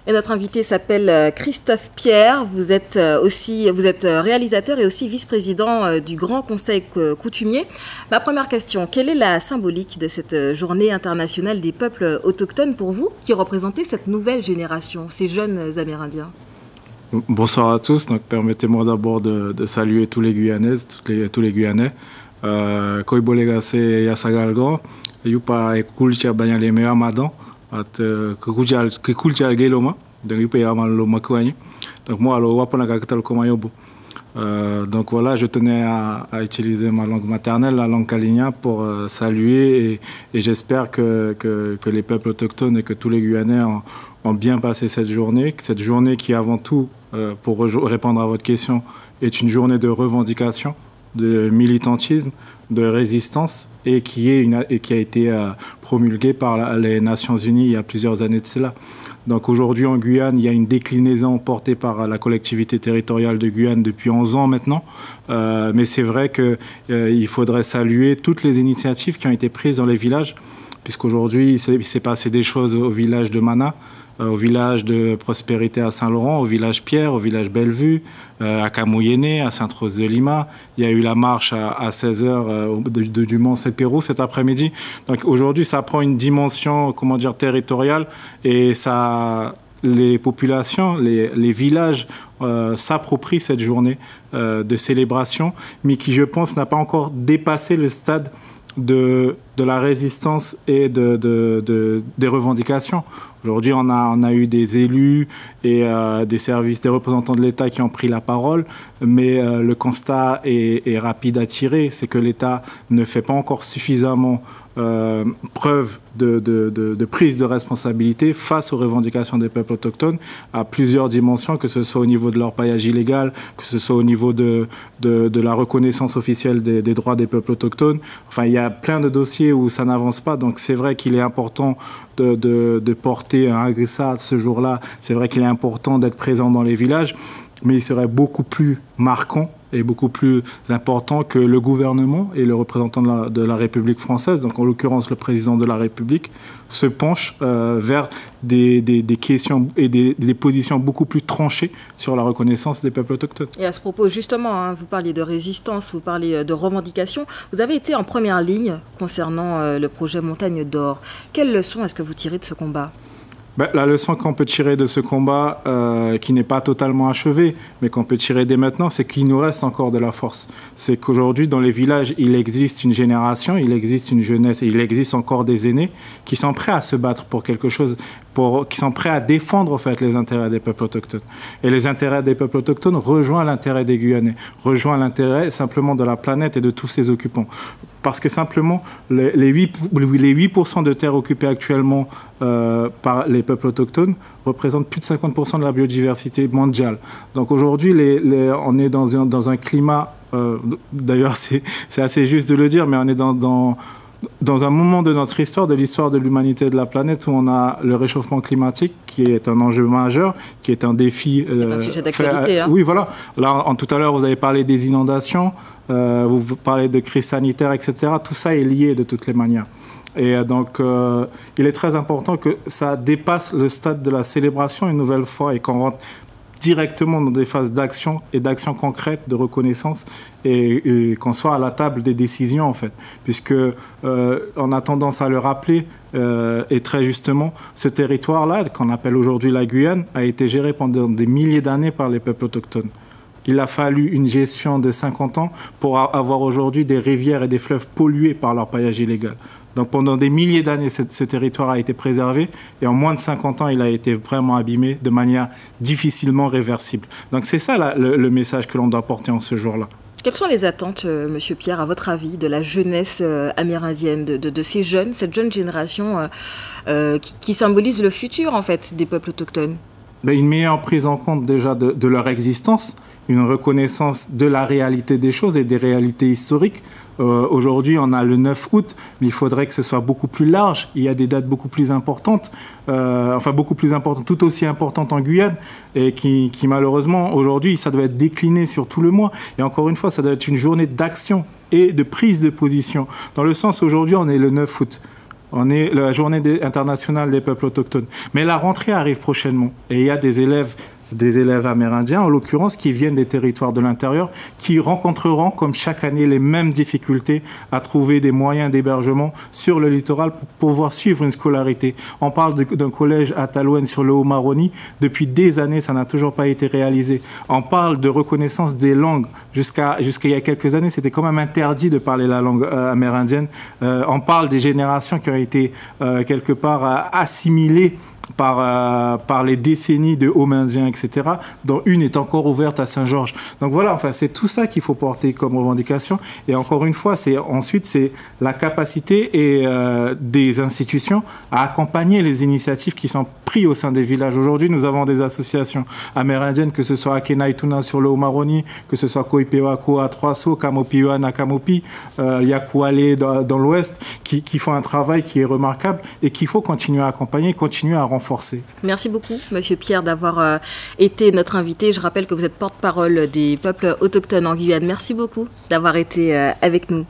Et notre invité s'appelle Christophe Pierre. Vous êtes réalisateur et aussi vice-président du Grand Conseil coutumier. Ma première question, quelle est la symbolique de cette journée internationale des peuples autochtones pour vous, qui représentez cette nouvelle génération, ces jeunes Amérindiens? Bonsoir à tous. Donc, permettez-moi d'abord de saluer tous les Guyanaises, tous les Guyanais. Koibolega se yasagalgo, yupa ekulcha banyaleme amadan. Donc voilà, je tenais à utiliser ma langue maternelle, la langue kaligna, pour saluer et j'espère que les peuples autochtones et que tous les Guyanais ont bien passé cette journée qui avant tout, pour répondre à votre question, est une journée de revendication, de militantisme, de résistance et qui a été promulguée par les Nations Unies il y a plusieurs années de cela. Donc aujourd'hui en Guyane, il y a une déclinaison portée par la collectivité territoriale de Guyane depuis 11 ans maintenant. Mais c'est vrai qu'il faudrait saluer toutes les initiatives qui ont été prises dans les villages, puisqu'aujourd'hui il s'est passé des choses au village de Mana, au village de Prospérité à Saint-Laurent, au village Pierre, au village Bellevue, à Camouyéné, à Sainte-Rose de Lima. Il y a eu la marche à 16h du Mont-Saint-Pérou cet après-midi. Donc aujourd'hui, ça prend une dimension, territoriale et les populations, les villages s'approprient cette journée de célébration, mais qui, je pense, n'a pas encore dépassé le stade de la résistance et des revendications. Aujourd'hui, on a eu des élus et des services, des représentants de l'État qui ont pris la parole, mais le constat est rapide à tirer, c'est que l'État ne fait pas encore suffisamment preuve de prise de responsabilité face aux revendications des peuples autochtones à plusieurs dimensions, que ce soit au niveau de leur paillage illégal, que ce soit au niveau de la reconnaissance officielle des droits des peuples autochtones. Enfin, il y a plein de dossiers où ça n'avance pas, donc c'est vrai qu'il est important de porter un agressat ce jour-là. C'est vrai qu'il est important d'être présent dans les villages, mais il serait beaucoup plus marquant et beaucoup plus important que le gouvernement et le représentant de la République française, donc en l'occurrence le président de la République, se penche vers des questions et des positions beaucoup plus tranchées sur la reconnaissance des peuples autochtones. Et à ce propos, justement, vous parliez de résistance, vous parliez de revendication. Vous avez été en première ligne concernant le projet Montagne d'Or. Quelle leçon est-ce que vous tirez de ce combat ? La leçon qu'on peut tirer de ce combat, qui n'est pas totalement achevé, mais qu'on peut tirer dès maintenant, c'est qu'il nous reste encore de la force. C'est qu'aujourd'hui, dans les villages, il existe une génération, il existe une jeunesse, et il existe encore des aînés qui sont prêts à se battre pour quelque chose, qui sont prêts à défendre en fait les intérêts des peuples autochtones. Et les intérêts des peuples autochtones rejoignent l'intérêt des Guyanais, rejoignent l'intérêt simplement de la planète et de tous ses occupants. Parce que simplement, les 8% de terres occupées actuellement par les peuples autochtones représentent plus de 50% de la biodiversité mondiale. Donc aujourd'hui, on est dans un climat, d'ailleurs c'est assez juste de le dire, mais on est dans un moment de notre histoire, de l'histoire de l'humanité et de la planète, où on a le réchauffement climatique, qui est un enjeu majeur, qui est un défi... c'est un sujet d'actualité. Oui, voilà. Là, tout à l'heure, vous avez parlé des inondations, vous parlez de crise sanitaire, etc. Tout ça est lié de toutes les manières. Et donc, il est très important que ça dépasse le stade de la célébration une nouvelle fois et qu'on rentre directement dans des phases d'action et d'action concrète, de reconnaissance et qu'on soit à la table des décisions en fait. Puisque on a tendance à le rappeler et très justement, ce territoire-là, qu'on appelle aujourd'hui la Guyane, a été géré pendant des milliers d'années par les peuples autochtones. Il a fallu une gestion de 50 ans pour avoir aujourd'hui des rivières et des fleuves pollués par leur paillage illégal. Donc pendant des milliers d'années, ce territoire a été préservé et en moins de 50 ans, il a été vraiment abîmé de manière difficilement réversible. Donc c'est ça le message que l'on doit porter en ce jour-là. Quelles sont les attentes, Monsieur Pierre, à votre avis, de la jeunesse amérindienne, de ces jeunes, cette jeune génération qui symbolise le futur en fait des peuples autochtones ? Une meilleure prise en compte déjà de leur existence, une reconnaissance de la réalité des choses et des réalités historiques. Aujourd'hui, on a le 9 août, mais il faudrait que ce soit beaucoup plus large. Il y a des dates beaucoup plus importantes, tout aussi importantes en Guyane, et qui malheureusement, aujourd'hui, ça doit être décliné sur tout le mois. Et encore une fois, ça doit être une journée d'action et de prise de position. Dans le sens, aujourd'hui, on est le 9 août. On est la journée internationale des peuples autochtones. Mais la rentrée arrive prochainement et il y a des élèves amérindiens, en l'occurrence, qui viennent des territoires de l'intérieur, qui rencontreront, comme chaque année, les mêmes difficultés à trouver des moyens d'hébergement sur le littoral pour pouvoir suivre une scolarité. On parle d'un collège à Talouenne sur le Haut-Maroni. Depuis des années, ça n'a toujours pas été réalisé. On parle de reconnaissance des langues. Jusqu'à il y a quelques années, c'était quand même interdit de parler la langue amérindienne. On parle des générations qui ont été quelque part assimilées par les décennies de Homindiens, etc., dont une est encore ouverte à Saint-Georges. Donc voilà, enfin, c'est tout ça qu'il faut porter comme revendication. Et encore une fois, c'est la capacité des institutions à accompagner les initiatives qui sont prises au sein des villages. Aujourd'hui, nous avons des associations amérindiennes, que ce soit à Kenaituna sur le Haut-Maroni, que ce soit Koipewako à Trois-Sauts, Kamopiwan à Kamopi, Yakuale dans l'Ouest, qui font un travail qui est remarquable et qu'il faut continuer à accompagner, continuer à renforcer. Merci beaucoup, Monsieur Pierre, d'avoir été notre invité. Je rappelle que vous êtes porte-parole des peuples autochtones en Guyane. Merci beaucoup d'avoir été avec nous.